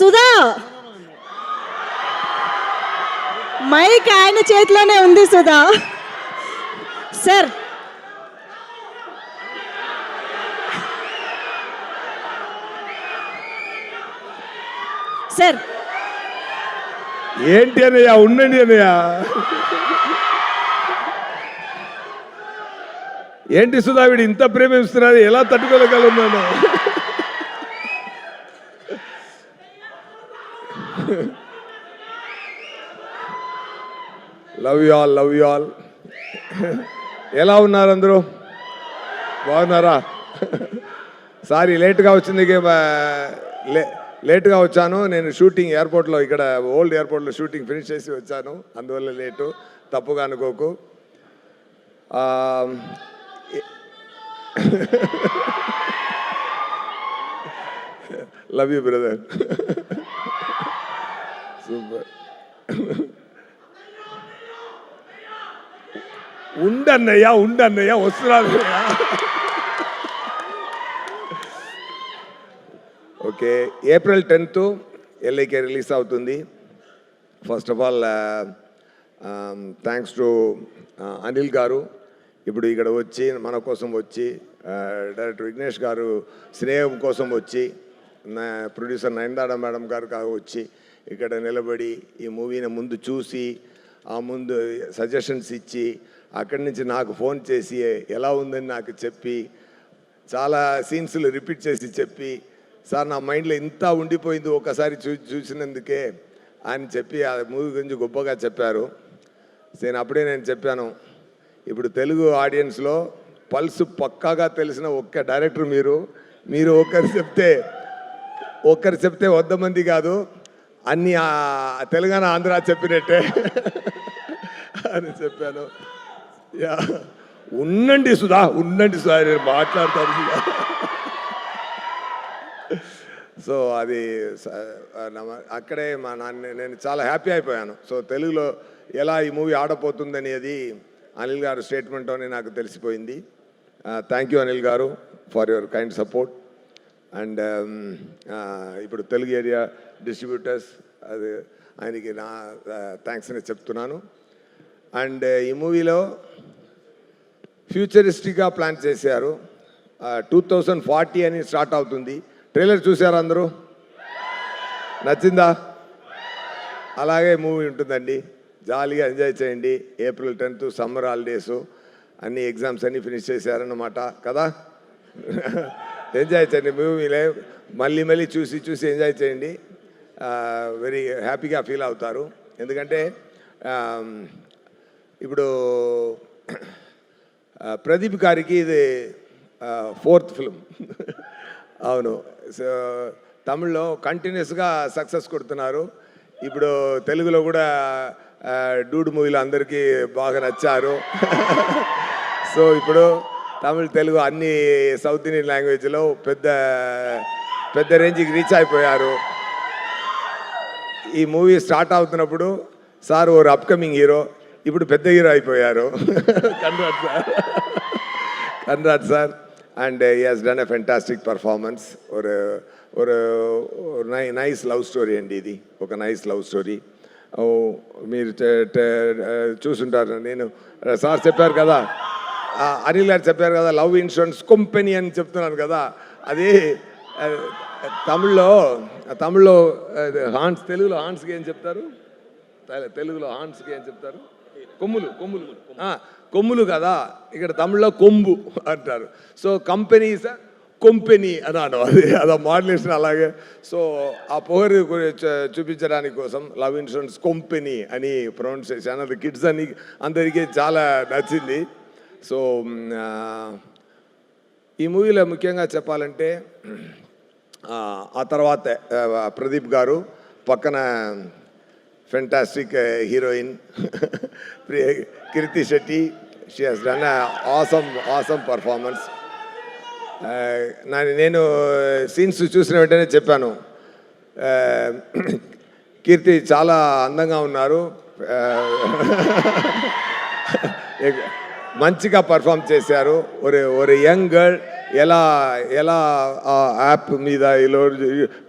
Sudha mic ఆయన చేతిలోనే ఉంది సుధా సార్. సార్ ఏంటి అన్నయ్య, ఉండండి అన్నయ్య. ఏంటి సుధా వీడు ఇంత ప్రేమిస్తున్నారు, ఎలా తట్టుకోగలుగుతున్నాను? Love you all, love you all. ఎలా ఉన్నారు అందరూ? బాగున్నారా? సారీ లేట్గా వచ్చింది, లేట్గా వచ్చాను. నేను షూటింగ్ ఎయిర్పోర్ట్లో, ఇక్కడ ఓల్డ్ ఎయిర్పోర్ట్లో షూటింగ్ ఫినిష్ చేసి వచ్చాను, అందువల్ల లేటు, తప్పుగా అనుకోకు. Love you brother. సూపర్. ఉండన్నయ్యా, ఉండన్నయ్యా, వస్తున్నాను. Okay, April 10th LIK release అవుతుంది. First of all thanks to Anil garu, ఇప్పుడు ఇక్కడ వచ్చి మన కోసం వచ్చి, డైరెక్టర్ విఘ్నేష్ గారు స్నేహం కోసం వచ్చి, ప్రొడ్యూసర్ నయనతార మేడం గారు వచ్చి ఇక్కడ నిలబడి ఈ మూవీని ముందు చూసి, ఆ ముందు సజెషన్స్ ఇచ్చి, అక్కడి నుంచి నాకు ఫోన్ చేసి ఎలా ఉందని నాకు చెప్పి, చాలా సీన్స్లు రిపీట్ చేసి చెప్పి, సార్ నా మైండ్లో ఇంత ఉండిపోయింది ఒకసారి చూసినందుకే అని చెప్పి ఆ మూవీ గురించి గొప్పగా చెప్పారు. నేను చెప్పాను, ఇప్పుడు తెలుగు ఆడియన్స్లో పల్స్ పక్కాగా తెలిసిన ఒక్క డైరెక్టర్ మీరు ఒక్కరు చెప్తే 100 మంది కాదు, అన్ని తెలంగాణ ఆంధ్ర చెప్పినట్టే అని చెప్పాను. యా, ఉండండి సుధా, ఉండండి సుధా, నేను మాట్లాడతాను సుధా. సో అది అక్కడే నేను చాలా హ్యాపీ అయిపోయాను. సో తెలుగులో ఎలా ఈ మూవీ ఆడపోతుంది అనేది అనిల్ గారు స్టేట్మెంట్తోనే నాకు తెలిసిపోయింది. థ్యాంక్ యూ అనిల్ గారు for your kind support. And ఇప్పుడు తెలుగు ఏరియా డిస్ట్రిబ్యూటర్స్, అది ఆయనకి నా థ్యాంక్స్ అని చెప్తున్నాను. అండ్ ఈ మూవీలో ఫ్యూచరిస్టిక్గా ప్లాన్ చేశారు. 2040 అని స్టార్ట్ అవుతుంది. ట్రైలర్ చూసారా అందరూ? నచ్చిందా? అలాగే మూవీ ఉంటుందండి, జాలీగా ఎంజాయ్ చేయండి. ఏప్రిల్ 10th సమ్మర్ హాలిడేస్, అన్ని ఎగ్జామ్స్ అన్నీ ఫినిష్ చేశారన్నమాట కదా. ఎంజాయ్ చేయండి మూవీలే, మళ్ళీ చూసి ఎంజాయ్ చేయండి. వెరీ హ్యాపీగా ఫీల్ అవుతారు. ఎందుకంటే ఇప్పుడు ప్రదీప్ గారికి ఇది 4th ఫిల్మ్. అవును, సో తమిళ్లో కంటిన్యూస్గా సక్సెస్ కొడుతున్నారు. ఇప్పుడు తెలుగులో కూడా డూడ్ మూవీలో అందరికీ బాగా నచ్చారు. సో ఇప్పుడు తమిళ్ తెలుగు అన్ని సౌత్ ఇండియన్ లాంగ్వేజ్లో పెద్ద రేంజ్కి రీచ్ అయిపోయారు. ఈ మూవీ స్టార్ట్ అవుతున్నప్పుడు సార్ ఓ అప్కమింగ్ హీరో, ఇప్పుడు పెద్ద హీరో అయిపోయారు. Congrats sir. And he has done a fantastic performance. ஒரு నైస్ లవ్ స్టోరీ అండి, ఇది ఒక నైస్ లవ్ స్టోరీ. మీరు చూసుంటారు. నేను సార్ చెప్పారు కదా, అనిల్ గారు చెప్పారు కదా, లవ్ ఇన్సూరెన్స్ కంపెనీ అని చెప్తున్నాను కదా, అది తమిళ్లో హాన్స్, తెలుగులో హాన్స్కి ఏం చెప్తారు? తెలుగులో హాన్స్కి ఏం చెప్తారు? కొమ్ములు కదా, ఇక్కడ తమిళ్లో కొంబు అంటారు. సో కంపెనీ సార్ కొంపెనీ అన్నాను, అది మోడ్యులేషన్ అలాగే. సో ఆ పొగరు చూపించడానికి కోసం లవ్ ఇన్సూరెన్స్ కంపెనీ అని ప్రొనౌన్స్ చేశాను. అది కిడ్స్ అని అందరికీ చాలా నచ్చింది. సో ఈ మూవీలో ముఖ్యంగా చెప్పాలంటే, ఆ తర్వాత ప్రదీప్ గారు పక్కన fantastic heroine Keerthy Shetty, she has done awesome performance. నేను సీన్స్ చూసిన వెంటనే చెప్పాను, కీర్తి చాలా అందంగా ఉన్నారు, మంచిగా పర్ఫామ్ చేశారు. ఒక యంగ్ గర్ల్ ఎలా ఆ యాప్ మీద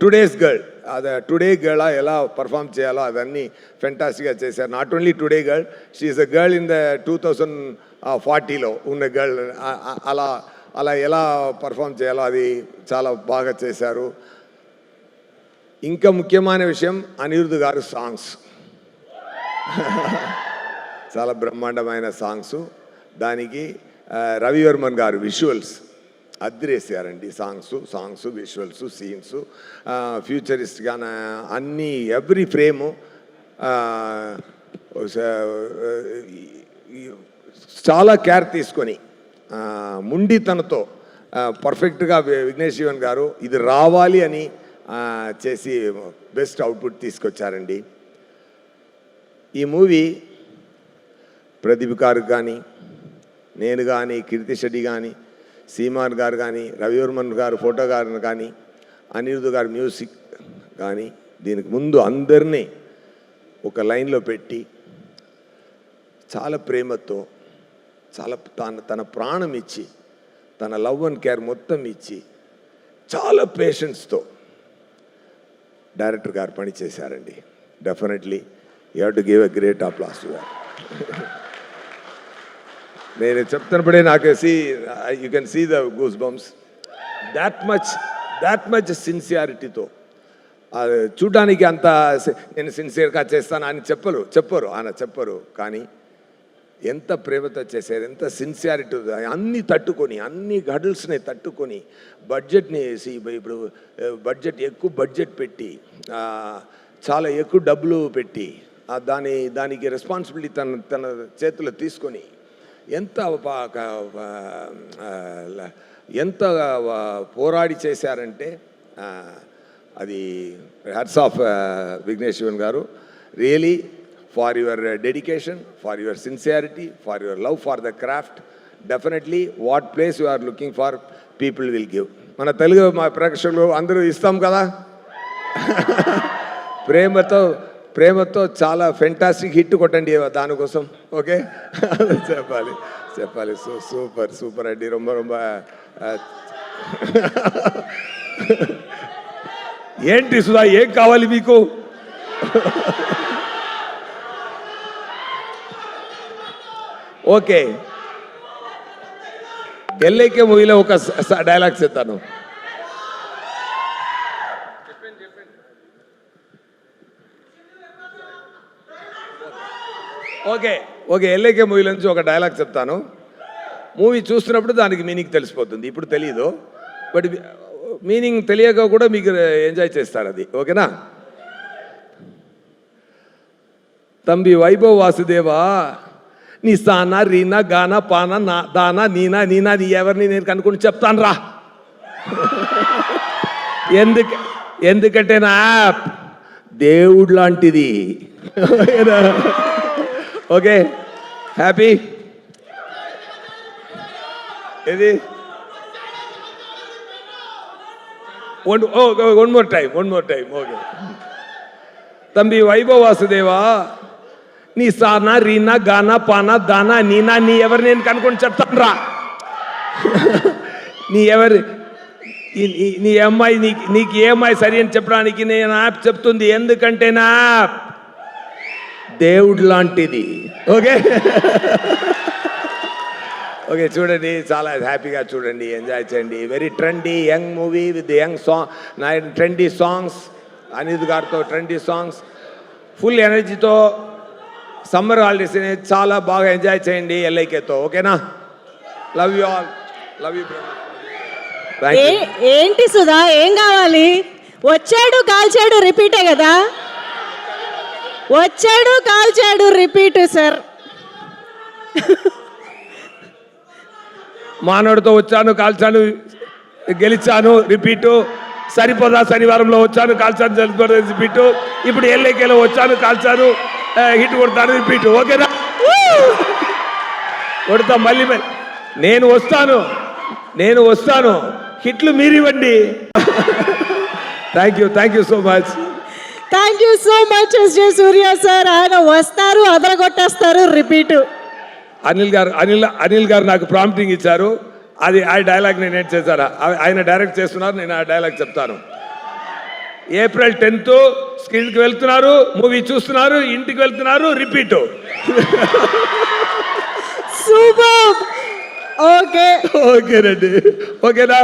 టుడేస్ గర్ల్ అది టుడే గర్ల్ ఎలా పర్ఫామ్ చేయాలో అదన్నీ ఫెంటాస్టిక్గా చేశారు. Not only today girl, she's a girl in the 2040లో ఉన్న గర్ల్. అలా అలా ఎలా పర్ఫామ్ చేయాలో అది చాలా బాగా చేశారు. ఇంకా ముఖ్యమైన విషయం అనిరుద్ధ్ గారు సాంగ్స్ చాలా బ్రహ్మాండమైన సాంగ్స్. దానికి రవివర్మన్ గారు విజువల్స్ అద్రేసారండి. సాంగ్స్ విజువల్స్ సీన్స్ ఫ్యూచరిస్ట్గా అన్నీ ఎవ్రీ ఫ్రేము చాలా కేర్ తీసుకొని ముండితనతో పర్ఫెక్ట్గా విఘ్నేష్ శివన్ గారు ఇది రావాలి అని చేసి బెస్ట్ అవుట్పుట్ తీసుకొచ్చారండి. ఈ మూవీ ప్రదీప్ గారు కానీ, నేను కానీ, కీర్తి శెట్టి కానీ, సీమాన్ గారు కానీ, రవివర్మన్ గారు ఫోటో గారు కానీ, అనిరుద్ధ్ గారు మ్యూజిక్ కానీ, దీనికి ముందు అందరినీ ఒక లైన్లో పెట్టి చాలా ప్రేమతో చాలా తన ప్రాణం ఇచ్చి తన లవ్ అండ్ కేర్ మొత్తం ఇచ్చి చాలా పేషెన్స్తో డైరెక్టర్ గారు పనిచేశారండి. Definitely you have to give a great applause to that. నేను చెప్తున్నప్పుడే నాకు you can see the goose bumps. That much సిన్సియారిటీతో చూడడానికి అంత నేను సిన్సియర్గా చేస్తాను అని చెప్పరు కానీ ఎంత ప్రేమతో చేశారు, ఎంత సిన్సియారిటీ, అన్నీ తట్టుకొని అన్ని హడల్స్ని తట్టుకొని బడ్జెట్ని ఇప్పుడు ఎక్కువ బడ్జెట్ పెట్టి చాలా ఎక్కువ డబ్బులు పెట్టి దానికి రెస్పాన్సిబిలిటీ తన చేతిలో తీసుకొని ఎంత పోరాడి చేశారంటే అది హ్యాట్స్ ఆఫ్ విఘ్నేష్ శివన్ గారు. Really for your dedication, for your sincerity, for your love for the craft. Definitely what place you are looking for people will give. మన తెలుగు మా ప్రేక్షకులు అందరూ ఇస్తాం కదా. ప్రేమతో చాలా ఫెంటాస్టిక్ హిట్ కొట్టండి దానికోసం. ఓకే చెప్పాలి సూపర్ అండి. రొంబ ఏంటి సుధా, ఏం కావాలి మీకు? ఓకే, ఎల్ఐకే మూవీలో ఒక డైలాగ్ చెప్తాను. ఓకే ఎల్ఐకే మూవీలో నుంచి ఒక డైలాగ్ చెప్తాను. మూవీ చూస్తున్నప్పుడు దానికి మీనింగ్ తెలిసిపోతుంది. ఇప్పుడు తెలియదు, బట్ మీనింగ్ తెలియక కూడా మీకు ఎంజాయ్ చేస్తారు అది. ఓకేనా? తంబి వైభవ్ వాసుదేవా, నీ సానా రీనా గానా పానా నా దానా నీనా నీ ఎవరిని నేను కనుక్కొని చెప్తాను రా. ఎందుకంటే నా యాప్ దేవుడు లాంటిది. Okay, happy. ఇది వన్ మోర్ టైం. ఓకే, తంబి వైభవ్ వాసుదేవా, నీ సానా రీనా గానా పానా దానా నీనా నీ ఎవరు నేను కనుక్కొని చెప్తాను రా. నీ అమ్మాయి నీకు ఏ అమ్మాయి సరి అని చెప్పడానికి నేను యాప్ చెప్తుంది. ఎందుకంటే నా యాప్ దేవుడు లాంటిది. ఓకే చూడండి, చాలా హ్యాపీగా చూడండి, ఎంజాయ్ చేయండి. Very trendy young movie with young song, trendy songs, Anirudh గారితో ట్రెండీ సాంగ్స్, ఫుల్ ఎనర్జీతో సమ్మర్ హాలిడేస్ని చాలా బాగా ఎంజాయ్ చేయండి ఎల్ఐకేతో. ఓకేనా? Love you all. Love you. ఏంటి సుధా, ఏం కావాలి? వచ్చాడు కాల్చాడు రిపీటే కదా. వచ్చాడు కాల్చాడు రిపీట్ సార్. మానవుడితో వచ్చాను కాల్చాను గెలిచాను రిపీటు. సరిపోదా శనివారంలో వచ్చాను కాల్చాను సరిపోదా రిపీటు. ఇప్పుడు ఎల్ఐకేలో వచ్చాను కాల్చాను హిట్ కొడతాను రిపీటు. ఓకేనా? కొడతా మళ్ళీ. నేను వస్తాను హిట్లు మీరివ్వండి. Thank you so much. Thank you so much SJ Surya sir. ఆయన వస్తారు, అదరగొట్టేస్తారు రిపీట్. అనిల్ గారు నాకు ప్రాంప్టింగ్ ఇచ్చారు. అది ఆ డైలాగ్ నేను ఏం చేశాను, ఆయన డైరెక్ట్ చేస్తున్నారు, నేను ఆ డైలాగ్ చెప్తాను. ఏప్రిల్ 10th స్క్రీన్కి వెళ్తున్నారు, మూవీ చూస్తున్నారు, ఇంటికి వెళ్తున్నారు, రిపీట్. సూపర్. ఓకే ఓకేనండి, ఓకేనా?